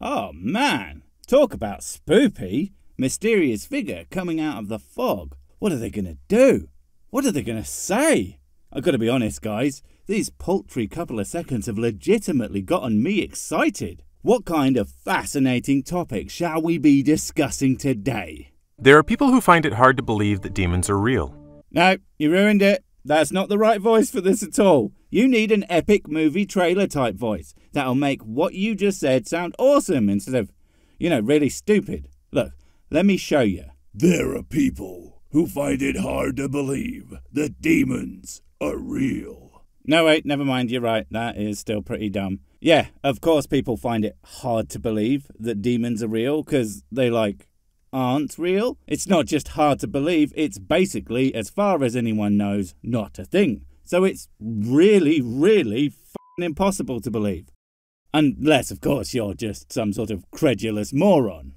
Oh man, talk about spoopy. Mysterious figure coming out of the fog. What are they going to do? What are they going to say? I've got to be honest, guys. These paltry couple of seconds have legitimately gotten me excited. What kind of fascinating topic shall we be discussing today? There are people who find it hard to believe that demons are real. No, you ruined it. That's not the right voice for this at all. You need an epic movie trailer type voice that'll make what you just said sound awesome instead of, really stupid. Look, let me show you. There are people who find it hard to believe that demons are real. No, wait, never mind, you're right. That is still pretty dumb. Yeah, of course people find it hard to believe that demons are real because they, aren't real. It's not just hard to believe, it's basically, as far as anyone knows, not a thing. So it's really, really f***ing impossible to believe. Unless, of course, you're just some sort of credulous moron.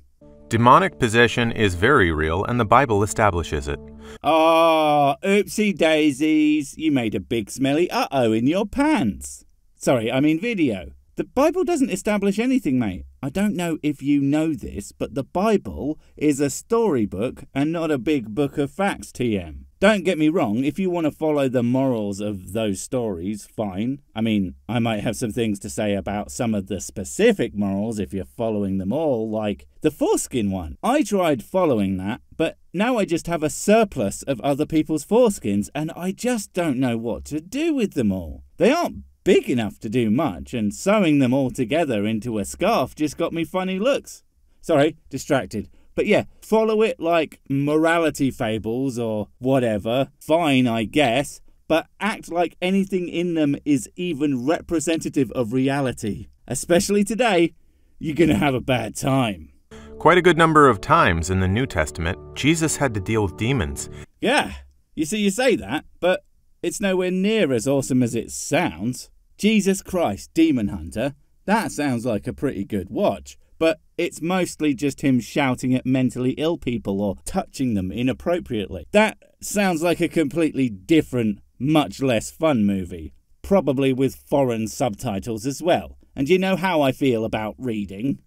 Demonic possession is very real, and the Bible establishes it. Oh, oopsie daisies. You made a big smelly uh-oh in your pants. Sorry, I mean video. The Bible doesn't establish anything, mate. I don't know if you know this, but the Bible is a storybook and not a big book of facts, TM. Don't get me wrong, if you want to follow the morals of those stories, fine. I mean, I might have some things to say about some of the specific morals if you're following them all, like the foreskin one. I tried following that, but now I just have a surplus of other people's foreskins and I just don't know what to do with them all. They aren't big enough to do much, and sewing them all together into a scarf just got me funny looks. Sorry, distracted. But yeah, follow it like morality fables or whatever. Fine, I guess. But act like anything in them is even representative of reality. Especially today, you're gonna have a bad time. Quite a good number of times in the New Testament, Jesus had to deal with demons. Yeah, you see, you say that, but it's nowhere near as awesome as it sounds. Jesus Christ, Demon Hunter, that sounds like a pretty good watch, but it's mostly just him shouting at mentally ill people or touching them inappropriately. That sounds like a completely different, much less fun movie, probably with foreign subtitles as well. And you know how I feel about reading.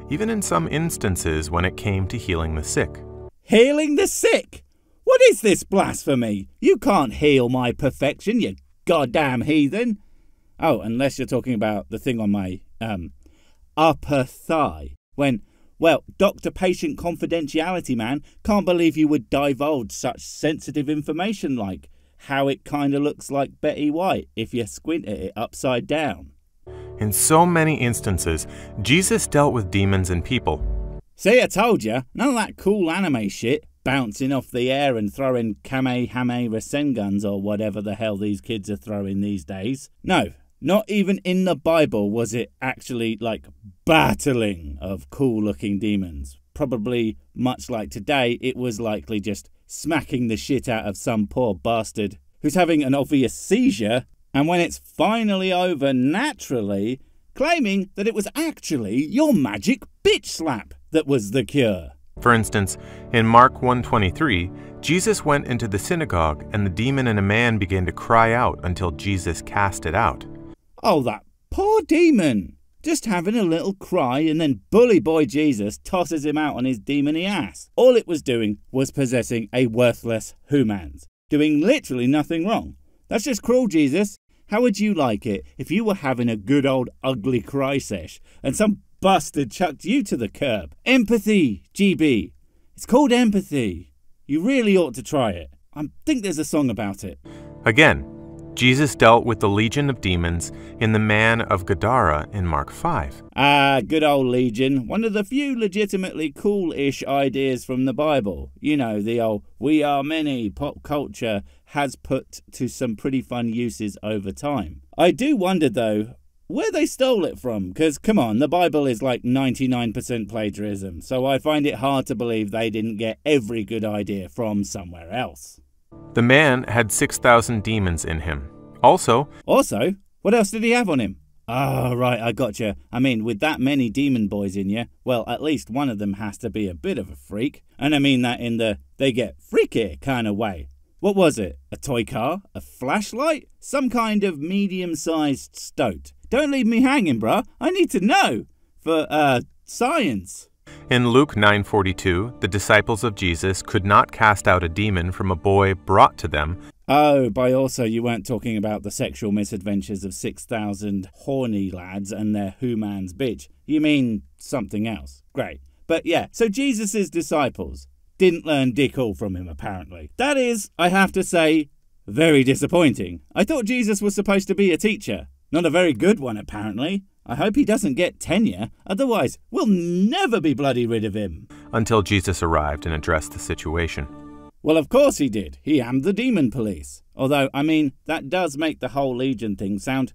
Even in some instances when it came to healing the sick. Healing the sick? What is this blasphemy? You can't heal my perfection, you goddamn heathen. Oh, unless you're talking about the thing on my, upper thigh. When, well, doctor-patient confidentiality, man, can't believe you would divulge such sensitive information like how it kinda looks like Betty White if you squint at it upside down. In so many instances, Jesus dealt with demons and people. See, I told you, none of that cool anime shit, bouncing off the air and throwing Kamehame Rasenguns or whatever the hell these kids are throwing these days. No. Not even in the Bible was it actually battling of cool-looking demons. Probably, much like today, it was likely just smacking the shit out of some poor bastard who's having an obvious seizure, and when it's finally over naturally, claiming that it was actually your magic bitch slap that was the cure. For instance, in Mark 1:23, Jesus went into the synagogue and the demon in a man began to cry out until Jesus cast it out. Oh, that poor demon! Just having a little cry and then bully boy Jesus tosses him out on his demony ass. All it was doing was possessing a worthless humans, doing literally nothing wrong. That's just cruel, Jesus. How would you like it if you were having a good old ugly cry sesh and some bastard chucked you to the curb? Empathy, GB. It's called empathy. You really ought to try it. I think there's a song about it. Again, Jesus dealt with the legion of demons in the man of Gadara in Mark 5. Ah, good old legion. One of the few legitimately cool-ish ideas from the Bible. You know, the old "we are many" pop culture has put to some pretty fun uses over time. I do wonder, though, where they stole it from. Because, come on, the Bible is like 99% plagiarism. So I find it hard to believe they didn't get every good idea from somewhere else. The man had 6,000 demons in him. Also, what else did he have on him? Ah, right, I gotcha. I mean, with that many demon boys in you, well, at least one of them has to be a bit of a freak. And I mean that in the they get freaky kind of way. What was it? A toy car? A flashlight? Some kind of medium-sized stoat? Don't leave me hanging, bruh. I need to know. for, science. In Luke 9:42, the disciples of Jesus could not cast out a demon from a boy brought to them. Oh, by also you weren't talking about the sexual misadventures of 6,000 horny lads and their who-man's bitch. You mean something else. Great. But yeah, so Jesus' disciples didn't learn dick all from him, apparently. That is, I have to say, very disappointing. I thought Jesus was supposed to be a teacher. Not a very good one, apparently. I hope he doesn't get tenure, otherwise we'll never be bloody rid of him. Until Jesus arrived and addressed the situation. Well, of course he did. He ammed the demon police. Although, I mean, that does make the whole Legion thing sound,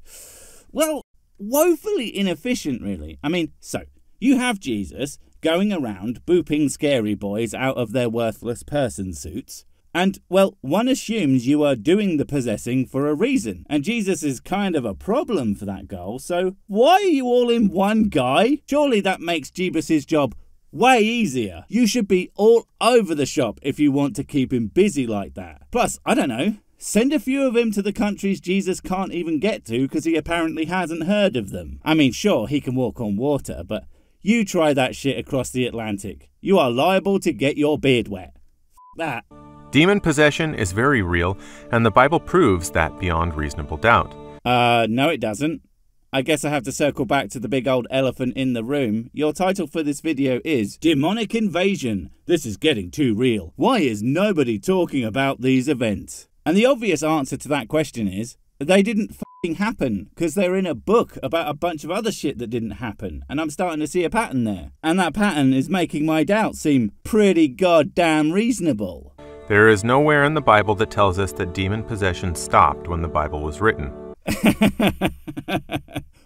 well, woefully inefficient, really. I mean, so, you have Jesus going around booping scary boys out of their worthless person suits. And, well, one assumes you are doing the possessing for a reason. And Jesus is kind of a problem for that goal. So, why are you all in one guy? Surely that makes Jeebus's job way easier. You should be all over the shop if you want to keep him busy like that. Plus, I don't know, send a few of him to the countries Jesus can't even get to because he apparently hasn't heard of them. I mean, sure, he can walk on water, but you try that shit across the Atlantic. You are liable to get your beard wet. That. Demon possession is very real, and the Bible proves that beyond reasonable doubt. No it doesn't. I guess I have to circle back to the big old elephant in the room. Your title for this video is Demonic Invasion. This is getting too real. Why is nobody talking about these events? And the obvious answer to that question is, they didn't f***ing happen, because they're in a book about a bunch of other shit that didn't happen, and I'm starting to see a pattern there. And that pattern is making my doubts seem pretty goddamn reasonable. There is nowhere in the Bible that tells us that demon possession stopped when the Bible was written.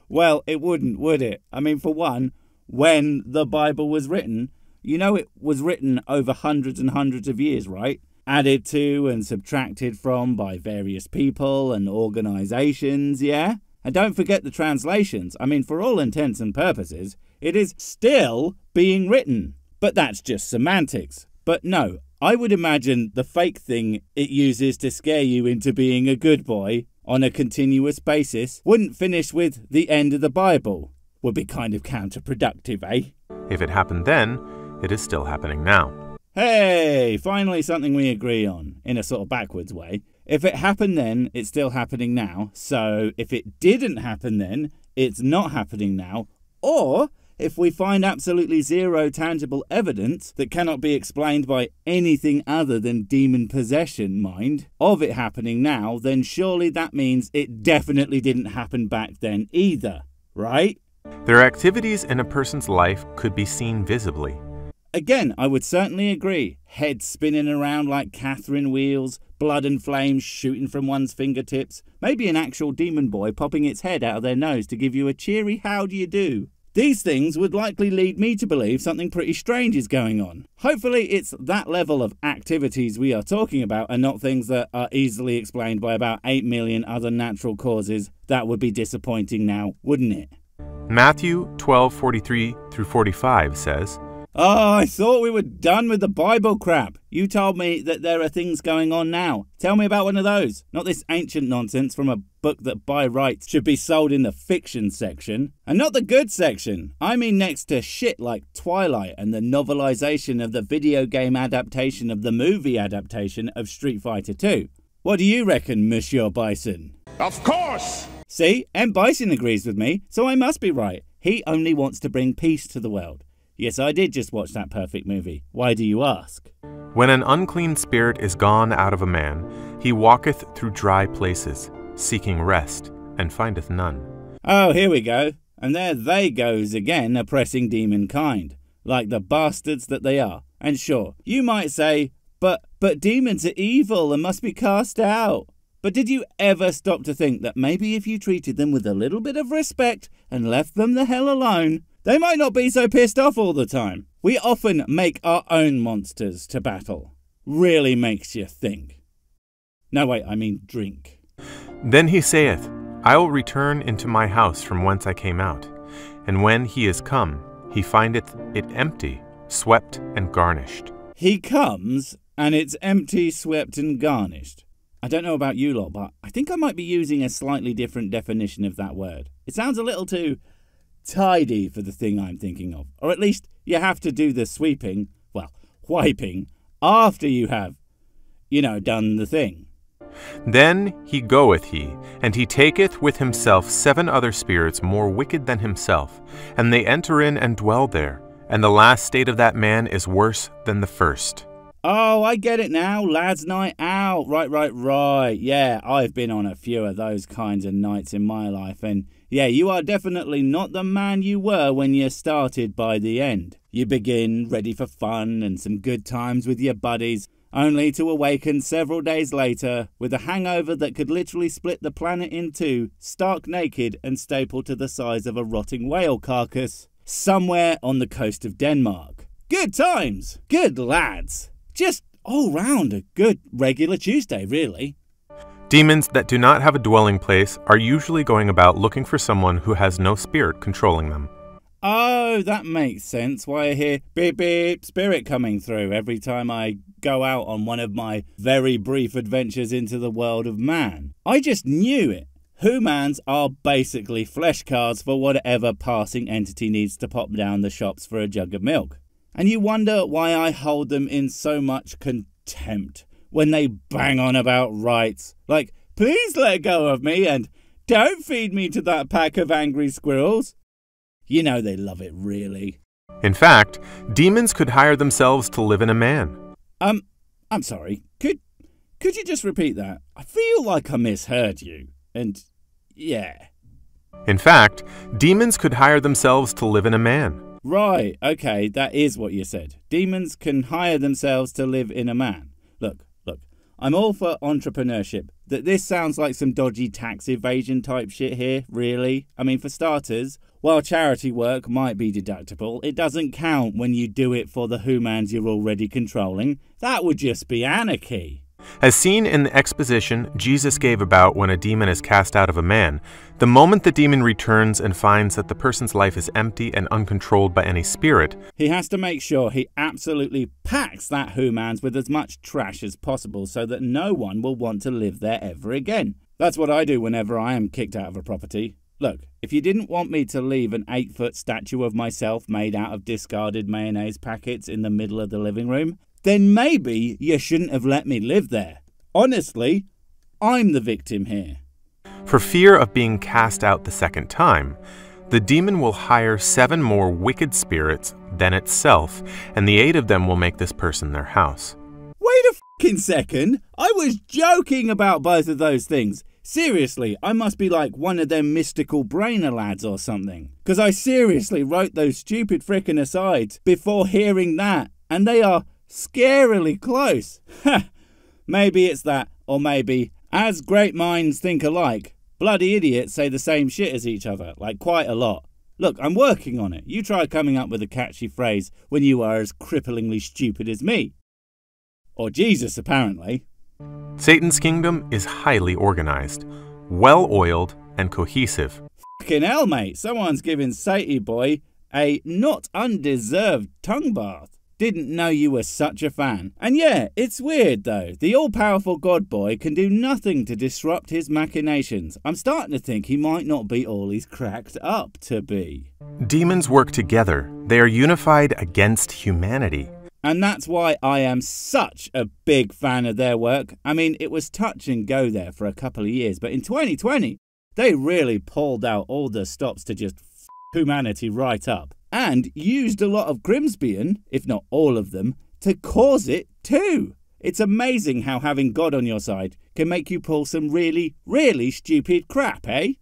Well, it wouldn't, would it? I mean, for one, when the Bible was written, you know it was written over hundreds and hundreds of years, right? Added to and subtracted from by various people and organizations, yeah? And don't forget the translations. I mean, for all intents and purposes, it is still being written. But that's just semantics. But no, I would imagine the fake thing it uses to scare you into being a good boy on a continuous basis wouldn't finish with the end of the Bible. Would be kind of counterproductive, eh? If it happened then, it is still happening now. Hey, finally something we agree on, in a sort of backwards way. If it happened then, it's still happening now. So if it didn't happen then, it's not happening now. Or if we find absolutely zero tangible evidence that cannot be explained by anything other than demon possession, mind, of it happening now, then surely that means it definitely didn't happen back then either, right? Their activities in a person's life could be seen visibly. Again, I would certainly agree. Heads spinning around like Catherine wheels, blood and flames shooting from one's fingertips, maybe an actual demon boy popping its head out of their nose to give you a cheery how do you do. These things would likely lead me to believe something pretty strange is going on. Hopefully it's that level of activities we are talking about and not things that are easily explained by about 8 million other natural causes. That would be disappointing now, wouldn't it? Matthew 12:43 through 45 says, Oh, I thought we were done with the Bible crap. You told me that there are things going on now. Tell me about one of those. Not this ancient nonsense from a book that by rights should be sold in the fiction section. And not the good section. I mean next to shit like Twilight and the novelization of the video game adaptation of the movie adaptation of Street Fighter 2. What do you reckon, Monsieur Bison? Of course! See, M. Bison agrees with me, so I must be right. He only wants to bring peace to the world. Yes, I did just watch that perfect movie. Why do you ask? When an unclean spirit is gone out of a man, he walketh through dry places, seeking rest, and findeth none. Oh, here we go. And there they goes again, oppressing demon kind, like the bastards that they are. And sure, you might say, but demons are evil and must be cast out. But did you ever stop to think that maybe if you treated them with a little bit of respect and left them the hell alone, they might not be so pissed off all the time? We often make our own monsters to battle. Really makes you think. No, wait, I mean drink. Then he saith, I will return into my house from whence I came out. And when he is come, he findeth it empty, swept and garnished. He comes, and it's empty, swept and garnished. I don't know about you lot, but I think I might be using a slightly different definition of that word. It sounds a little too tidy for the thing I'm thinking of. Or at least you have to do the sweeping, well, wiping, after you have, done the thing. Then he goeth he, and he taketh with himself 7 other spirits more wicked than himself, and they enter in and dwell there. And the last state of that man is worse than the first. Oh, I get it now. Lads' night out. Right. Yeah, I've been on a few of those kinds of nights in my life. And yeah, you are definitely not the man you were when you started by the end. You begin ready for fun and some good times with your buddies, only to awaken several days later with a hangover that could literally split the planet in two, stark naked and stapled to the size of a rotting whale carcass, somewhere on the coast of Denmark. Good times. Good lads. Just all round a good regular Tuesday, really. Demons that do not have a dwelling place are usually going about looking for someone who has no spirit controlling them. Oh, that makes sense. Why I hear beep beep spirit coming through every time I go out on one of my very brief adventures into the world of man. I just knew it. Humans are basically flesh cards for whatever passing entity needs to pop down the shops for a jug of milk. And you wonder why I hold them in so much contempt when they bang on about rights. Like, please let go of me and don't feed me to that pack of angry squirrels. You know they love it, really. In fact, demons could hire themselves to live in a man. I'm sorry. Could you just repeat that? I feel like I misheard you. And, yeah. In fact, demons could hire themselves to live in a man. Right, okay, that is what you said. Demons can hire themselves to live in a man. Look, I'm all for entrepreneurship. This sounds like some dodgy tax evasion type shit here, really. I mean, for starters, while charity work might be deductible, it doesn't count when you do it for the humans you're already controlling. That would just be anarchy. As seen in the exposition Jesus gave about when a demon is cast out of a man, the moment the demon returns and finds that the person's life is empty and uncontrolled by any spirit, he has to make sure he absolutely packs that humans with as much trash as possible so that no one will want to live there ever again. That's what I do whenever I am kicked out of a property. Look, if you didn't want me to leave an 8-foot statue of myself made out of discarded mayonnaise packets in the middle of the living room, then maybe you shouldn't have let me live there. Honestly, I'm the victim here. For fear of being cast out the second time, the demon will hire 7 more wicked spirits than itself, and the 8 of them will make this person their house. Wait a fucking second. I was joking about both of those things. Seriously, I must be like one of them mystical brainer lads or something. Because I seriously wrote those stupid frickin' asides before hearing that, and they are scarily close. Maybe it's that, or maybe, as great minds think alike, bloody idiots say the same shit as each other, like quite a lot. Look, I'm working on it. You try coming up with a catchy phrase when you are as cripplingly stupid as me. Or Jesus, apparently. Satan's kingdom is highly organized, well-oiled, and cohesive. Fucking hell, mate. Someone's giving Satan boy a not undeserved tongue bath. Didn't know you were such a fan. And yeah, it's weird though. The all-powerful God boy can do nothing to disrupt his machinations. I'm starting to think he might not be all he's cracked up to be. Demons work together. They are unified against humanity. And that's why I am such a big fan of their work. I mean, it was touch and go there for a couple of years, but in 2020, they really pulled out all the stops to just f humanity right up. And used a lot of Grimsbian, if not all of them, to cause it too. It's amazing how having God on your side can make you pull some really, really stupid crap, eh?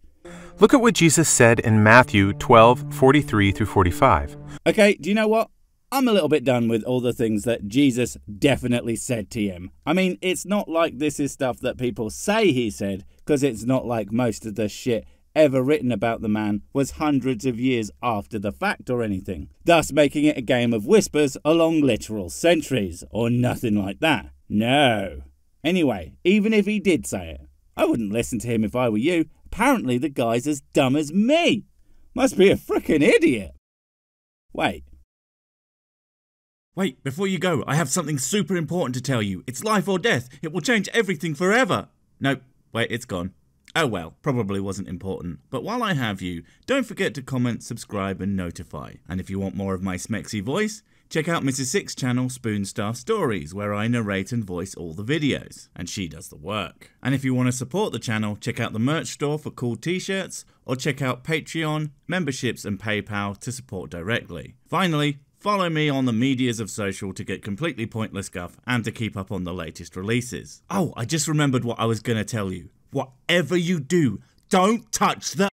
Look at what Jesus said in Matthew 12:43-45. Okay, do you know what? I'm a little bit done with all the things that Jesus definitely said to him. I mean, it's not like this is stuff that people say he said, because it's not like most of the shit ever written about the man was hundreds of years after the fact or anything, thus making it a game of whispers along literal centuries, or nothing like that. No. Anyway, even if he did say it, I wouldn't listen to him if I were you. Apparently the guy's as dumb as me. Must be a frickin' idiot. Wait, before you go, I have something super important to tell you. It's life or death. It will change everything forever. No, wait, it's gone. Oh well, probably wasn't important. But while I have you, don't forget to comment, subscribe and notify. And if you want more of my smexy voice, check out Mrs. Six's channel Spoonstaff Stories, where I narrate and voice all the videos, and she does the work. And if you want to support the channel, check out the merch store for cool t-shirts, or check out Patreon, memberships and PayPal to support directly. Finally, follow me on the medias of social to get completely pointless guff and to keep up on the latest releases. Oh, I just remembered what I was going to tell you. Whatever you do, don't touch the